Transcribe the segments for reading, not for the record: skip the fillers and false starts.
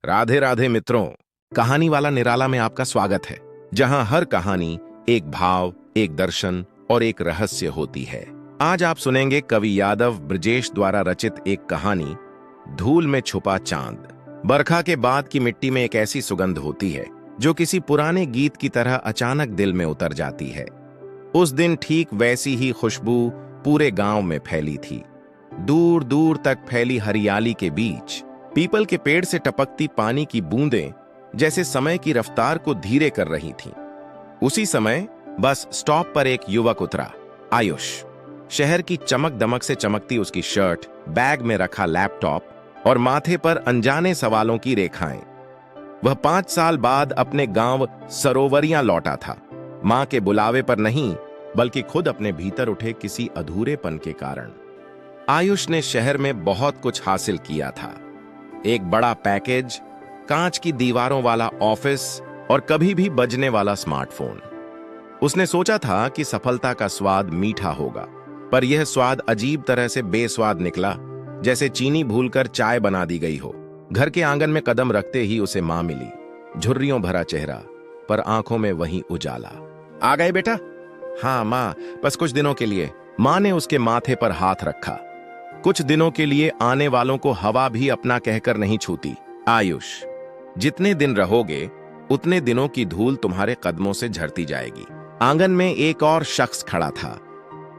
राधे राधे मित्रों, कहानी वाला निराला में आपका स्वागत है, जहां हर कहानी एक भाव, एक दर्शन और एक रहस्य होती है। आज आप सुनेंगे कवि यादव ब्रजेश द्वारा रचित एक कहानी, धूल में छुपा चांद। बरखा के बाद की मिट्टी में एक ऐसी सुगंध होती है जो किसी पुराने गीत की तरह अचानक दिल में उतर जाती है। उस दिन ठीक वैसी ही खुशबू पूरे गांव में फैली थी। दूर दूर तक फैली हरियाली के बीच पीपल के पेड़ से टपकती पानी की बूंदें जैसे समय की रफ्तार को धीरे कर रही थीं। उसी समय बस स्टॉप पर एक युवक उतरा, आयुष। शहर की चमक दमक से चमकती उसकी शर्ट, बैग में रखा लैपटॉप और माथे पर अनजाने सवालों की रेखाएं। वह 5 साल बाद अपने गांव सरोवरियां लौटा था, मां के बुलावे पर नहीं, बल्कि खुद अपने भीतर उठे किसी अधूरेपन के कारण। आयुष ने शहर में बहुत कुछ हासिल किया था। एक बड़ा पैकेज, कांच की दीवारों वाला ऑफिस और कभी भी बजने वाला स्मार्टफोन। उसने सोचा था कि सफलता का स्वाद मीठा होगा, पर यह स्वाद अजीब तरह से बेस्वाद निकला, जैसे चीनी भूलकर चाय बना दी गई हो। घर के आंगन में कदम रखते ही उसे मां मिली, झुर्रियों भरा चेहरा, पर आंखों में वही उजाला। आ गए बेटा? हाँ मां, बस कुछ दिनों के लिए। मां ने उसके माथे पर हाथ रखा। कुछ दिनों के लिए आने वालों को हवा भी अपना कहकर नहीं छूती। आयुष, जितने दिन रहोगे उतने दिनों की धूल तुम्हारे कदमों से झड़ती जाएगी। आंगन में एक और शख्स खड़ा था,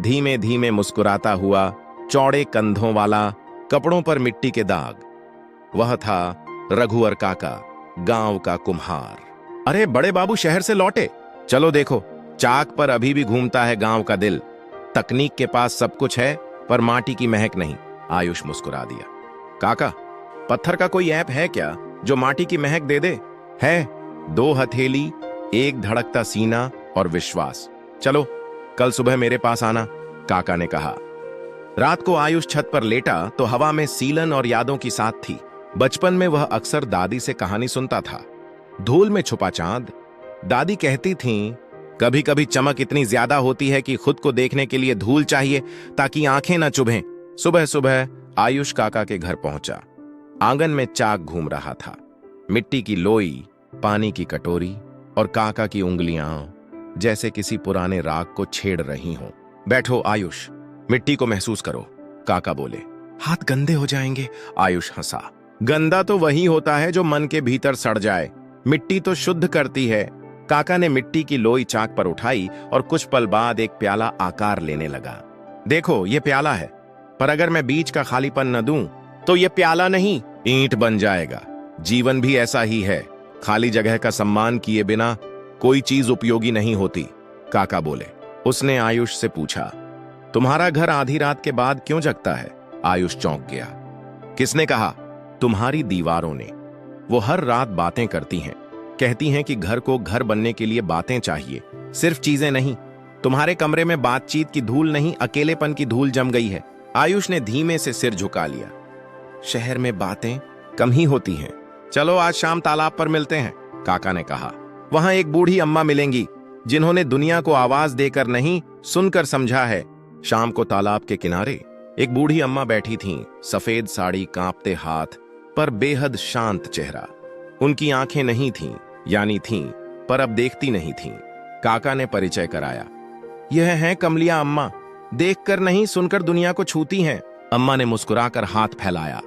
धीमे धीमे मुस्कुराता हुआ, चौड़े कंधों वाला, कपड़ों पर मिट्टी के दाग। वह था रघुवर काका, गांव का कुम्हार। अरे बड़े बाबू शहर से लौटे? चलो देखो, चाक पर अभी भी घूमता है गांव का दिल। तकनीक के पास सब कुछ है, पर माटी की महक नहीं। आयुष मुस्कुरा दिया। काका, पत्थर का कोई ऐप है क्या जो माटी की महक दे दे? है, 2 हथेली, एक धड़कता सीना और विश्वास। चलो कल सुबह मेरे पास आना, काका ने कहा। रात को आयुष छत पर लेटा तो हवा में सीलन और यादों की साथ थी। बचपन में वह अक्सर दादी से कहानी सुनता था, धूल में छुपा चांद। दादी कहती थीं, कभी कभी चमक इतनी ज्यादा होती है कि खुद को देखने के लिए धूल चाहिए ताकि आंखें न चुभें। सुबह सुबह आयुष काका के घर पहुंचा। आंगन में चाक घूम रहा था, मिट्टी की लोई, पानी की कटोरी और काका की उंगलियां जैसे किसी पुराने राग को छेड़ रही हों। बैठो आयुष, मिट्टी को महसूस करो, काका बोले। हाथ गंदे हो जाएंगे, आयुष हंसा। गंदा तो वही होता है जो मन के भीतर सड़ जाए, मिट्टी तो शुद्ध करती है। काका ने मिट्टी की लोई चाक पर उठाई और कुछ पल बाद एक प्याला आकार लेने लगा। देखो ये प्याला है, पर अगर मैं बीच का खालीपन न दूं तो ये प्याला नहीं, ईंट बन जाएगा। जीवन भी ऐसा ही है, खाली जगह का सम्मान किए बिना कोई चीज उपयोगी नहीं होती, काका बोले। उसने आयुष से पूछा, तुम्हारा घर आधी रात के बाद क्यों जगता है? आयुष चौंक गया। किसने कहा? तुम्हारी दीवारों ने। वो हर रात बातें करती हैं, कहती हैं कि घर को घर बनने के लिए बातें चाहिए, सिर्फ चीजें नहीं। तुम्हारे कमरे में बातचीत की धूल नहीं, अकेलेपन की धूल जम गई है। आयुष ने धीमे से सिर झुका लिया। शहर में बातें कम ही होती हैं। चलो आज शाम तालाब पर मिलते हैं, काका ने कहा। वहां एक बूढ़ी अम्मा मिलेंगी जिन्होंने दुनिया को आवाज देकर नहीं, सुनकर समझा है। शाम को तालाब के किनारे एक बूढ़ी अम्मा बैठी थीं, सफेद साड़ी, कांपते हाथ, पर बेहद शांत चेहरा। उनकी आंखें नहीं थीं, यानी थीं, पर अब देखती नहीं थीं। काका ने परिचय कराया। यह हैं कमलिया अम्मा, देखकर नहीं सुनकर दुनिया को छूती हैं। अम्मा ने मुस्कुराकर हाथ फैलाया।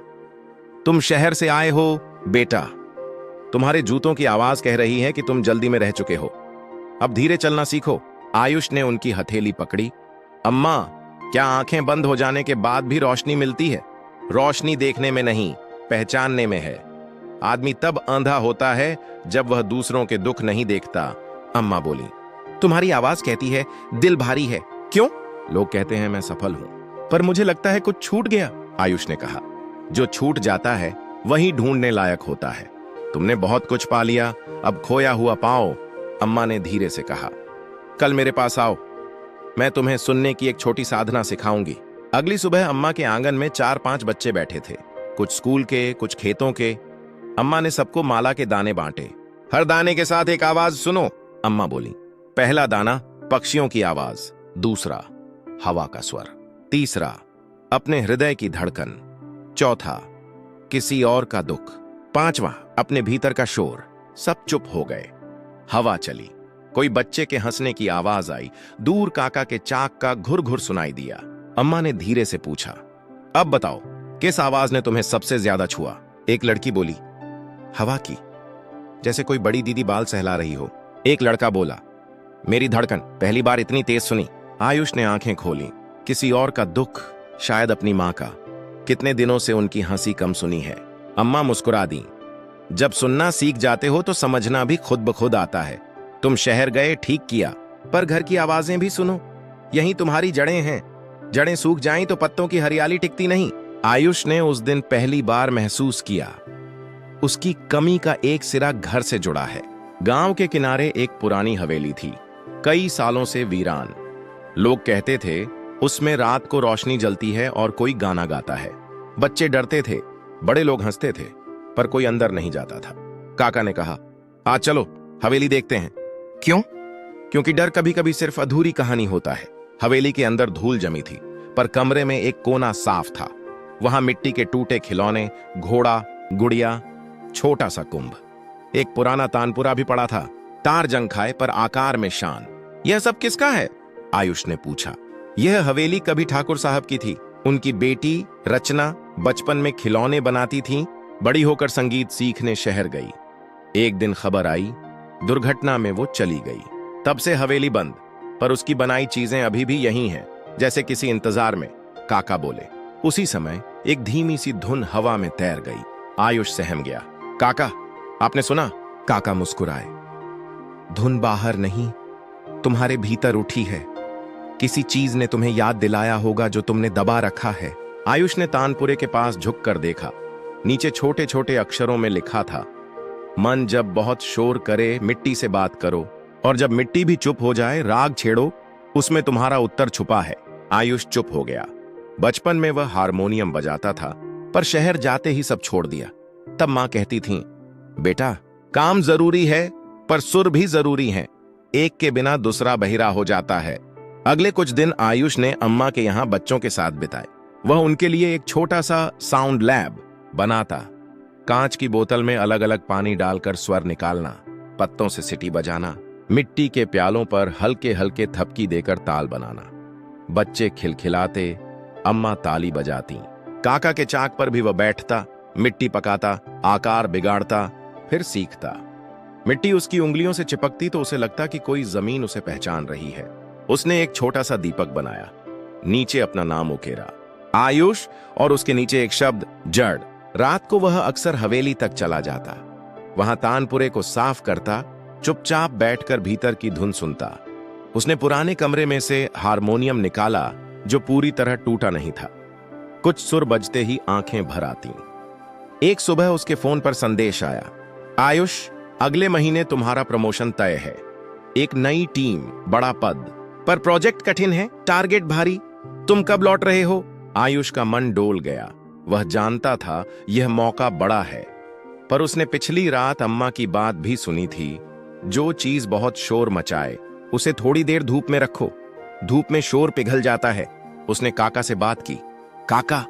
तुम शहर से आए हो बेटा, तुम्हारे जूतों की आवाज कह रही है कि तुम जल्दी में रह चुके हो, अब धीरे चलना सीखो। आयुष ने उनकी हथेली पकड़ी। अम्मा, क्या आंखें बंद हो जाने के बाद भी रोशनी मिलती है? रोशनी देखने में नहीं, पहचानने में है। आदमी तब अंधा होता है जब वह दूसरों के दुख नहीं देखता, अम्मा बोली। तुम्हारी आवाज कहती है दिल भारी है। क्यों? लोग कहते हैं मैं सफल हूं, पर मुझे लगता है कुछ छूट गया, आयुष ने कहा। जो छूट जाता है वही ढूंढने लायक होता है। तुमने बहुत कुछ पा लिया, अब खोया हुआ पाओ, अम्मा ने धीरे से कहा। कल मेरे पास आओ, मैं तुम्हें सुनने की एक छोटी साधना सिखाऊंगी। अगली सुबह अम्मा के आंगन में 4-5 बच्चे बैठे थे, कुछ स्कूल के, कुछ खेतों के। अम्मा ने सबको माला के दाने बांटे। हर दाने के साथ एक आवाज सुनो, अम्मा बोली। पहला दाना पक्षियों की आवाज, दूसरा हवा का स्वर, तीसरा अपने हृदय की धड़कन, चौथा किसी और का दुख, पांचवा अपने भीतर का शोर। सब चुप हो गए। हवा चली। कोई बच्चे के हंसने की आवाज आई। दूर काका के चाक का घुर घुर सुनाई दिया। अम्मा ने धीरे से पूछा, अब बताओ, किस आवाज ने तुम्हें सबसे ज्यादा छुआ? एक लड़की बोली, हवा की, जैसे कोई बड़ी दीदी बाल सहला रही हो। एक लड़का बोला, मेरी धड़कन पहली बार इतनी तेज सुनी। आयुष ने आंखें खोली। किसी और का दुख, शायद अपनी मां का। कितने दिनों से उनकी हंसी कम सुनी है। अम्मा मुस्कुरा दी। जब सुनना सीख जाते हो तो समझना भी खुद ब खुद आता है। तुम शहर गए, ठीक किया, पर घर की आवाजें भी सुनो। यही तुम्हारी जड़ें हैं। जड़ें सूख जाएं तो पत्तों की हरियाली टिकती नहीं। आयुष ने उस दिन पहली बार महसूस किया, उसकी कमी का एक सिरा घर से जुड़ा है। गांव के किनारे एक पुरानी हवेली थी, कई सालों से वीरान। लोग कहते थे उसमें रात को रोशनी जलती है और कोई गाना गाता है। बच्चे डरते थे, बड़े लोग हंसते थे, पर कोई अंदर नहीं जाता था। काका ने कहा, आज चलो हवेली देखते हैं। क्यों? क्योंकि डर कभी कभी सिर्फ अधूरी कहानी होता है। हवेली के अंदर धूल जमी थी, पर कमरे में एक कोना साफ था। वहां मिट्टी के टूटे खिलौने, घोड़ा, गुड़िया, छोटा सा कुंभ, एक पुराना तानपुरा भी पड़ा था, तार जंग खाए पर आकार में शान। यह सब किसका है? आयुष ने पूछा। यह हवेली कभी ठाकुर साहब की थी। उनकी बेटी रचना बचपन में खिलौने बनाती थी, बड़ी होकर संगीत सीखने शहर गई। एक दिन खबर आई, दुर्घटना में वो चली गई। तब से हवेली बंद, पर उसकी बनाई चीजें अभी भी यही हैं, जैसे किसी इंतजार में। काका बोले। उसी समय एक धीमी सी धुन हवा में तैर गई। आयुष सहम गया। काका, आपने सुना? काका मुस्कुराए। धुन बाहर नहीं, तुम्हारे भीतर उठी है। किसी चीज ने तुम्हें याद दिलाया होगा जो तुमने दबा रखा है। आयुष ने तानपुरे के पास झुककर देखा। नीचे छोटे छोटे अक्षरों में लिखा था, मन जब बहुत शोर करे मिट्टी से बात करो, और जब मिट्टी भी चुप हो जाए राग छेड़ो, उसमें तुम्हारा उत्तर छुपा है। आयुष चुप हो गया। बचपन में वह हारमोनियम बजाता था, पर शहर जाते ही सब छोड़ दिया। तब मां कहती थी, बेटा, काम जरूरी है पर सुर भी जरूरी है। एक के बिना दूसरा बहिरा हो जाता है। अगले कुछ दिन आयुष ने अम्मा के यहां बच्चों के साथ बिताए। वह उनके लिए एक छोटा सा साउंड लैब बनाता। कांच की बोतल में अलग अलग पानी डालकर स्वर निकालना, पत्तों से सीटी बजाना, मिट्टी के प्यालों पर हल्के हल्के थपकी देकर ताल बनाना। बच्चे खिलखिलाते, अम्मा ताली बजाती। काका के चाक पर भी वह बैठता, मिट्टी पकाता, आकार बिगाड़ता, फिर सीखता। मिट्टी उसकी उंगलियों से चिपकती तो उसे लगता कि कोई जमीन उसे पहचान रही है। उसने एक छोटा सा दीपक बनाया, नीचे अपना नाम उकेरा, आयुष, और उसके नीचे एक शब्द, जड़। रात को वह अक्सर हवेली तक चला जाता, वहां तानपुरे को साफ करता, चुपचाप बैठकर भीतर की धुन सुनता। उसने पुराने कमरे में से हारमोनियम निकाला जो पूरी तरह टूटा नहीं था। कुछ सुर बजते ही आंखें भर आती। एक सुबह उसके फोन पर संदेश आया, आयुष, अगले महीने तुम्हारा प्रमोशन तय है। एक नई टीम, बड़ा पद, पर प्रोजेक्ट कठिन है, टारगेट भारी। तुम कब लौट रहे हो? आयुष का मन डोल गया। वह जानता था यह मौका बड़ा है, पर उसने पिछली रात अम्मा की बात भी सुनी थी, जो चीज बहुत शोर मचाए उसे थोड़ी देर धूप में रखो, धूप में शोर पिघल जाता है। उसने काका से बात की। काका,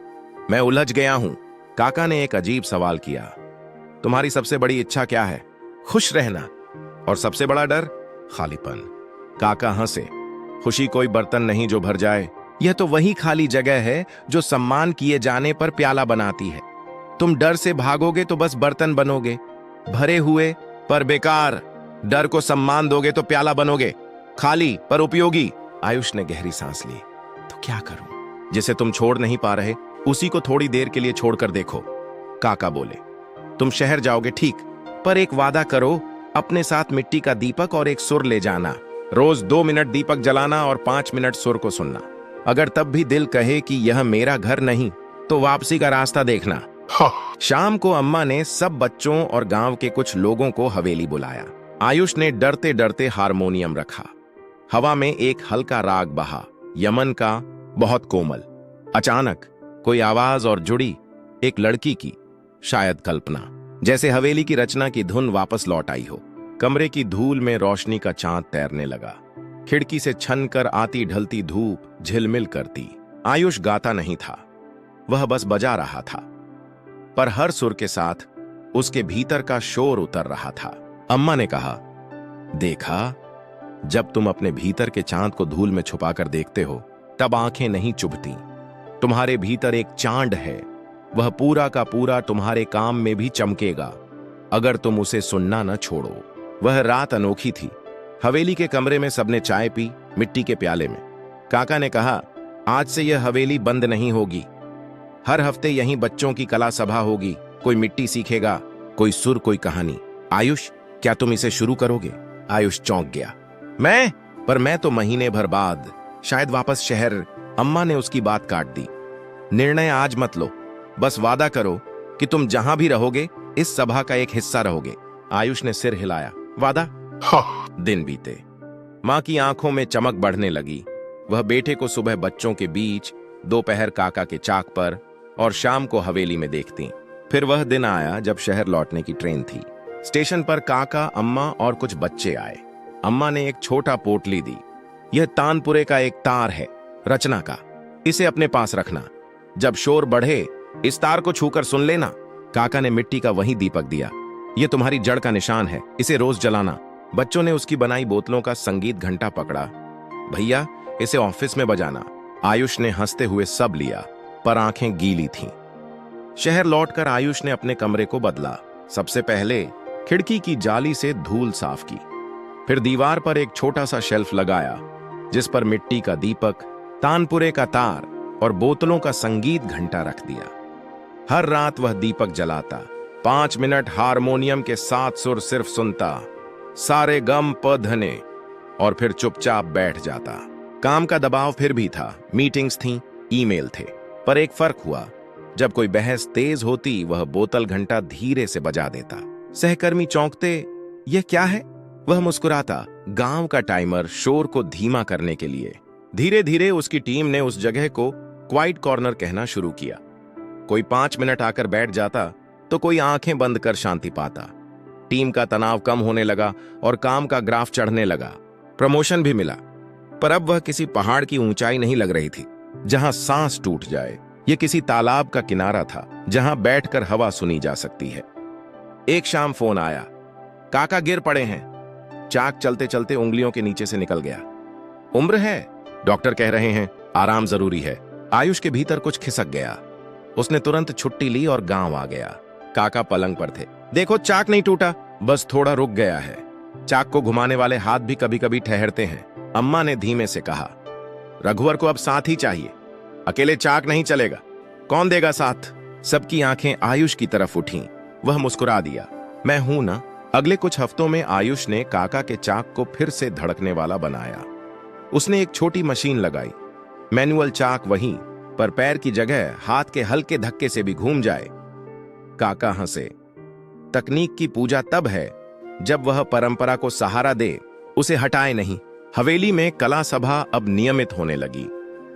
मैं उलझ गया हूं। काका ने एक अजीब सवाल किया, तुम्हारी सबसे बड़ी इच्छा क्या है? खुश रहना। और सबसे बड़ा डर? खालीपन। काका हंसे। खुशी कोई बर्तन नहीं जो भर जाए, यह तो वही खाली जगह है जो सम्मान किए जाने पर प्याला बनाती है। तुम डर से भागोगे तो बस बर्तन बनोगे, भरे हुए पर बेकार। डर को सम्मान दोगे तो प्याला बनोगे, खाली पर उपयोगी। आयुष ने गहरी सांस ली। तो क्या करूं? जिसे तुम छोड़ नहीं पा रहे उसी को थोड़ी देर के लिए छोड़कर देखो। काका बोले, तुम शहर जाओगे ठीक, पर एक वादा करो, अपने साथ मिट्टी का दीपक और एक सुर ले जाना। रोज 2 मिनट दीपक जलाना और 5 मिनट सुर को सुनना। अगर तब भी दिल कहे कि यह मेरा घर नहीं, तो वापसी का रास्ता देखना। शाम को अम्मा ने सब बच्चों और गांव के कुछ लोगों को हवेली बुलाया। आयुष ने डरते डरते हारमोनियम रखा। हवा में एक हल्का राग बहा, यमन का, बहुत कोमल। अचानक कोई आवाज और जुड़ी, एक लड़की की, शायद कल्पना। जैसे हवेली की रचना की धुन वापस लौट आई हो। कमरे की धूल में रोशनी का चांद तैरने लगा। खिड़की से छन कर आती ढलती धूप झिलमिल करती। आयुष गाता नहीं था, वह बस बजा रहा था, पर हर सुर के साथ उसके भीतर का शोर उतर रहा था। अम्मा ने कहा, देखा, जब तुम अपने भीतर के चांद को धूल में छुपाकर देखते हो तब आंखें नहीं चुभती। तुम्हारे भीतर एक चांद है, वह पूरा का पूरा तुम्हारे काम में भी चमकेगा अगर तुम उसे सुनना न छोड़ो। वह रात अनोखी थी। हवेली के कमरे में सबने चाय पी, मिट्टी के प्याले में। काका ने कहा, आज से यह हवेली बंद नहीं होगी। हर हफ्ते यहीं बच्चों की कला सभा होगी। कोई मिट्टी सीखेगा, कोई सुर, कोई कहानी। आयुष, क्या तुम इसे शुरू करोगे? आयुष चौंक गया। मैं तो महीने भर बाद, शायद वापस शहर। अम्मा ने उसकी बात काट दी। निर्णय आज मत लो, बस वादा करो कि तुम जहां भी रहोगे इस सभा का एक हिस्सा रहोगे। आयुष ने सिर हिलाया। वादा? दिन बीते। मां की आंखों में चमक बढ़ने लगी। वह बेटे को सुबह बच्चों के बीच, दोपहर काका के चाक पर और शाम को हवेली में देखती। फिर वह दिन आया जब शहर लौटने की ट्रेन थी। स्टेशन पर काका, अम्मा और कुछ बच्चे आए। अम्मा ने एक छोटा पोटली दी। यह तानपुरे का एक तार है, रचना का। इसे अपने पास रखना। जब शोर बढ़े इस तार को छूकर सुन लेना। काका ने मिट्टी का वही दीपक दिया। यह तुम्हारी जड़ का निशान है, इसे रोज जलाना। बच्चों ने उसकी बनाई बोतलों का संगीत घंटा पकड़ा। भैया, इसे ऑफिस में बजाना। आयुष ने हंसते हुए सब लिया, पर आंखें गीली थीं। शहर लौटकर आयुष ने अपने कमरे को बदला। सबसे पहले खिड़की की जाली से धूल साफ की। फिर दीवार पर एक छोटा सा शेल्फ लगाया जिस पर मिट्टी का दीपक, तानपुरे का तार और बोतलों का संगीत घंटा रख दिया। हर रात वह दीपक जलाता, 5 मिनट हारमोनियम के 7 सुर सिर्फ सुनता, सारे गम प धने, और फिर चुपचाप बैठ जाता। काम का दबाव फिर भी था, मीटिंग्स थीं, ईमेल थे, पर एक फर्क हुआ। जब कोई बहस तेज होती वह बोतल घंटा धीरे से बजा देता। सहकर्मी चौंकते, यह क्या है? वह मुस्कुराता। गांव का टाइमर, शोर को धीमा करने के लिए। धीरे धीरे उसकी टीम ने उस जगह को क्वाइट कॉर्नर कहना शुरू किया। कोई 5 मिनट आकर बैठ जाता तो कोई आंखें बंद कर शांति पाता। टीम का तनाव कम होने लगा और काम का ग्राफ चढ़ने लगा। प्रमोशन भी मिला, पर अब वह किसी पहाड़ की ऊंचाई नहीं लग रही थी जहां सांस टूट जाए। यह किसी तालाब का किनारा था जहां बैठकर हवा सुनी जा सकती है। एक शाम फोन आया, काका गिर पड़े हैं। चाक चलते चलते उंगलियों के नीचे से निकल गया। उम्र है, डॉक्टर कह रहे हैं, आराम जरूरी है। आयुष के भीतर कुछ खिसक गया। उसने तुरंत छुट्टी ली और गांव आ गया। काका पलंग पर थे। देखो, चाक नहीं टूटा, बस थोड़ा रुक गया है। चाक को घुमाने वाले हाथ भी कभी कभी ठहरते हैं। अम्मा ने धीमे से कहा, रघुवर को अब साथ ही चाहिए, अकेले चाक नहीं चलेगा। कौन देगा साथ? सबकी आंखें आयुष की तरफ उठीं। वह मुस्कुरा दिया, मैं हूं ना। अगले कुछ हफ्तों में आयुष ने काका के चाक को फिर से धड़कने वाला बनाया। उसने एक छोटी मशीन लगाई, मैनुअल चाक वहीं, पर पैर की जगह हाथ के हल्के धक्के से भी घूम जाए। काका हंसे। तकनीक की पूजा तब है जब वह परंपरा को सहारा दे, उसे हटाए नहीं। हवेली में कला सभा अब नियमित होने लगी।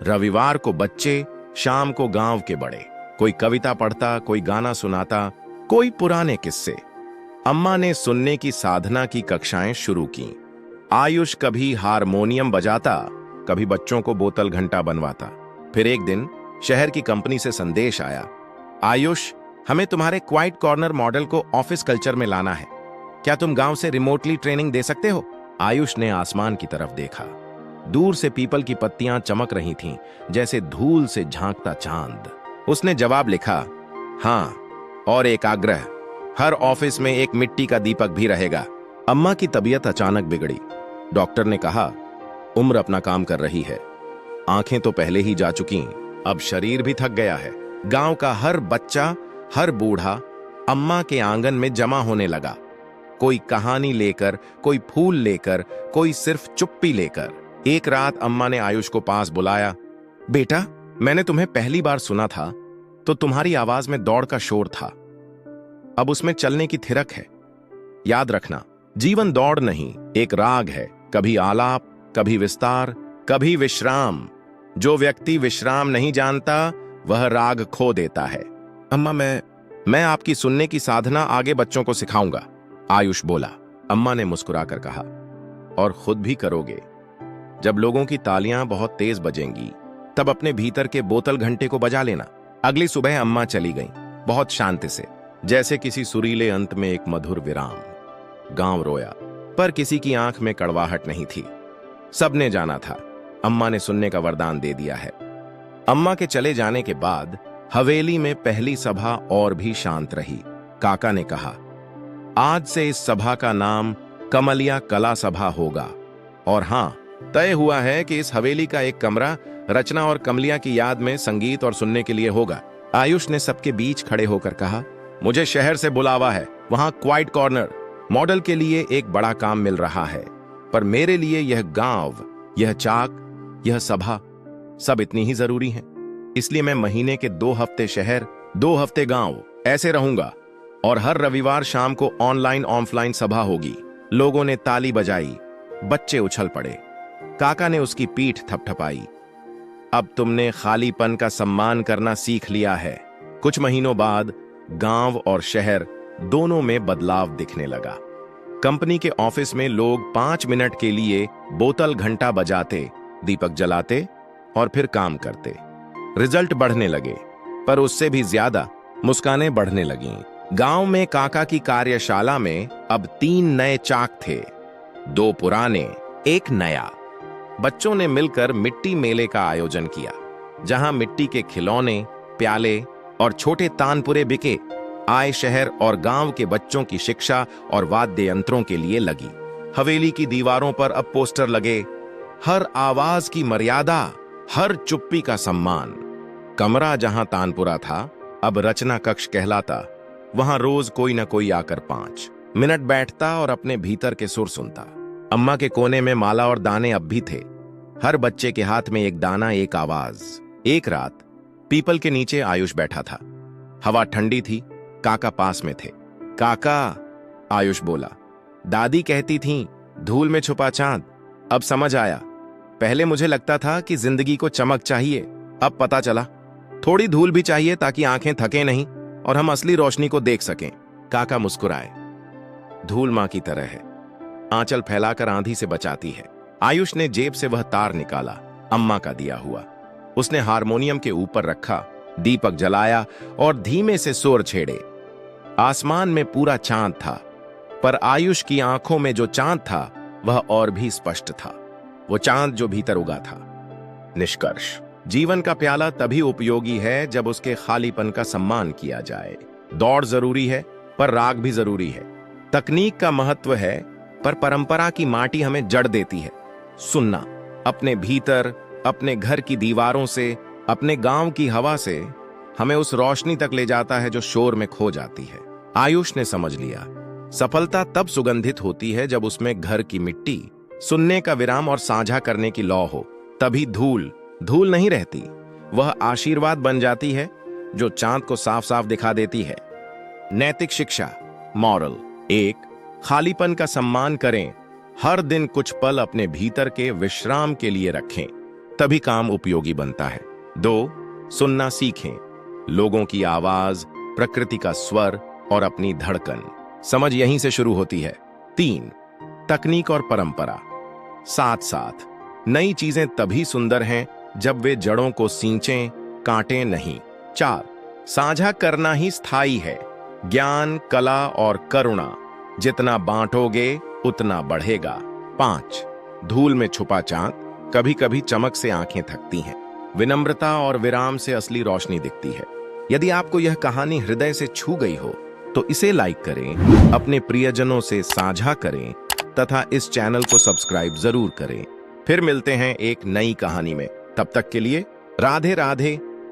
रविवार को बच्चे, शाम को गांव के बड़े। कोई कविता पढ़ता, कोई गाना सुनाता, कोई पुराने किस्से। अम्मा ने सुनने की साधना की कक्षाएं शुरू की। आयुष कभी हारमोनियम बजाता, कभी बच्चों को बोतल घंटा बनवाता। फिर एक दिन शहर की कंपनी से संदेश आया, आयुष, हमें तुम्हारे क्वाइट कॉर्नर मॉडल को ऑफिस कल्चर में लाना है। क्या तुम गांव से रिमोटली ट्रेनिंग दे सकते हो? आयुष ने आसमान की तरफ देखा। दूर से पीपल की पत्तियां चमक रही थीं, जैसे धूल से झांकता चांद। उसने जवाब लिखा, हां, और एक आग्रह, हर ऑफिस में एक मिट्टी का दीपक भी रहेगा। अम्मा की तबीयत अचानक बिगड़ी। डॉक्टर ने कहा, उम्र अपना काम कर रही है, आंखें तो पहले ही जा चुकी, अब शरीर भी थक गया है। गांव का हर बच्चा, हर बूढ़ा अम्मा के आंगन में जमा होने लगा। कोई कहानी लेकर, कोई फूल लेकर, कोई सिर्फ चुप्पी लेकर। एक रात अम्मा ने आयुष को पास बुलाया, बेटा, मैंने तुम्हें पहली बार सुना था तो तुम्हारी आवाज में दौड़ का शोर था, अब उसमें चलने की थिरक है। याद रखना, जीवन दौड़ नहीं, एक राग है, कभी आलाप, कभी विस्तार, कभी विश्राम। जो व्यक्ति विश्राम नहीं जानता वह राग खो देता है। अम्मा, मैं आपकी सुनने की साधना आगे बच्चों को सिखाऊंगा, आयुष बोला। अम्मा ने मुस्कुराकर कहा, और खुद भी करोगे। जब लोगों की तालियां बहुत तेज बजेंगी तब अपने भीतर के बोतल घंटे को बजा लेना। अगली सुबह अम्मा चली गईं, बहुत शांति से, जैसे किसी सुरीले अंत में एक मधुर विराम। गांव रोया, पर किसी की आंख में कड़वाहट नहीं थी। सबने जाना था, अम्मा ने सुनने का वरदान दे दिया है। अम्मा के चले जाने के बाद हवेली में पहली सभा और भी शांत रही। काका ने कहा, आज से इस सभा का नाम कमलिया कला सभा होगा। और हां, तय हुआ है कि इस हवेली का एक कमरा रचना और कमलिया की याद में संगीत और सुनने के लिए होगा। आयुष ने सबके बीच खड़े होकर कहा, मुझे शहर से बुलावा है, वहां क्वाइट कॉर्नर मॉडल के लिए एक बड़ा काम मिल रहा है, पर मेरे लिए यह गांव, यह चाक, यह सभा सब इतनी ही जरूरी है। इसलिए मैं महीने के 2 हफ्ते शहर, 2 हफ्ते गांव ऐसे रहूंगा, और हर रविवार शाम को ऑनलाइन ऑफलाइन सभा होगी। लोगों ने ताली बजाई, बच्चे उछल पड़े। काका ने उसकी पीठ थपथपाई। अब तुमने खालीपन का सम्मान करना सीख लिया है। कुछ महीनों बाद गांव और शहर दोनों में बदलाव दिखने लगा। कंपनी के ऑफिस में लोग 5 मिनट के लिए बोतल घंटा बजाते, दीपक जलाते और फिर काम करते। रिजल्ट बढ़ने लगे, पर उससे भी ज्यादा मुस्कानें बढ़ने लगीं। गांव में काका की कार्यशाला में अब 3 नए चाक थे, 2 पुराने, 1 नया। बच्चों ने मिलकर मिट्टी मेले का आयोजन किया, जहां मिट्टी के खिलौने, प्याले और छोटे तानपुरे बिके। आय शहर और गांव के बच्चों की शिक्षा और वाद्य यंत्रों के लिए लगी। हवेली की दीवारों पर अब पोस्टर लगे, हर आवाज की मर्यादा, हर चुप्पी का सम्मान। कमरा जहां तानपुरा था, अब रचना कक्ष कहलाता। वहां रोज कोई न कोई आकर 5 मिनट बैठता और अपने भीतर के सुर सुनता। अम्मा के कोने में माला और दाने अब भी थे। हर बच्चे के हाथ में एक दाना, एक आवाज। एक रात पीपल के नीचे आयुष बैठा था। हवा ठंडी थी, काका पास में थे। काका, आयुष बोला, दादी कहती थी धूल में छुपा चांद। अब समझ आया। पहले मुझे लगता था कि जिंदगी को चमक चाहिए, अब पता चला थोड़ी धूल भी चाहिए ताकि आंखें थके नहीं और हम असली रोशनी को देख सकें। काका मुस्कुराए। धूल मां की तरह है, आंचल फैलाकर आंधी से बचाती है। आयुष ने जेब से वह तार निकाला, अम्मा का दिया हुआ। उसने हारमोनियम के ऊपर रखा, दीपक जलाया और धीमे से सुर छेड़े। आसमान में पूरा चांद था, पर आयुष की आंखों में जो चांद था वह और भी स्पष्ट था। वो चांद जो भीतर उगा था। निष्कर्ष, जीवन का प्याला तभी उपयोगी है जब उसके खालीपन का सम्मान किया जाए। दौड़ जरूरी है, पर राग भी जरूरी है। तकनीक का महत्व है, पर परंपरा की माटी हमें जड़ देती है। सुनना अपने भीतर, अपने घर की दीवारों से, अपने गांव की हवा से हमें उस रोशनी तक ले जाता है जो शोर में खो जाती है। आयुष ने समझ लिया, सफलता तब सुगंधित होती है जब उसमें घर की मिट्टी, सुनने का विराम और साझा करने की लौ हो। तभी धूल धूल नहीं रहती, वह आशीर्वाद बन जाती है जो चांद को साफ साफ दिखा देती है। नैतिक शिक्षा, मॉरल 1, खालीपन का सम्मान करें। हर दिन कुछ पल अपने भीतर के विश्राम के लिए रखें, तभी काम उपयोगी बनता है। 2, सुनना सीखें, लोगों की आवाज, प्रकृति का स्वर और अपनी धड़कन। समझ यहीं से शुरू होती है। 3, तकनीक और परंपरा साथ साथ। नई चीजें तभी सुंदर हैं जब वे जड़ों को सींचें, काटें नहीं। 4, साझा करना ही स्थायी है। ज्ञान, कला और करुणा जितना बांटोगे उतना बढ़ेगा। 5, धूल में छुपा चांद, कभी कभी चमक से आंखें थकती हैं। विनम्रता और विराम से असली रोशनी दिखती है। यदि आपको यह कहानी हृदय से छू गई हो तो इसे लाइक करें, अपने प्रियजनों से साझा करें तथा इस चैनल को सब्सक्राइब जरूर करें। फिर मिलते हैं एक नई कहानी में। तब तक के लिए राधे राधे।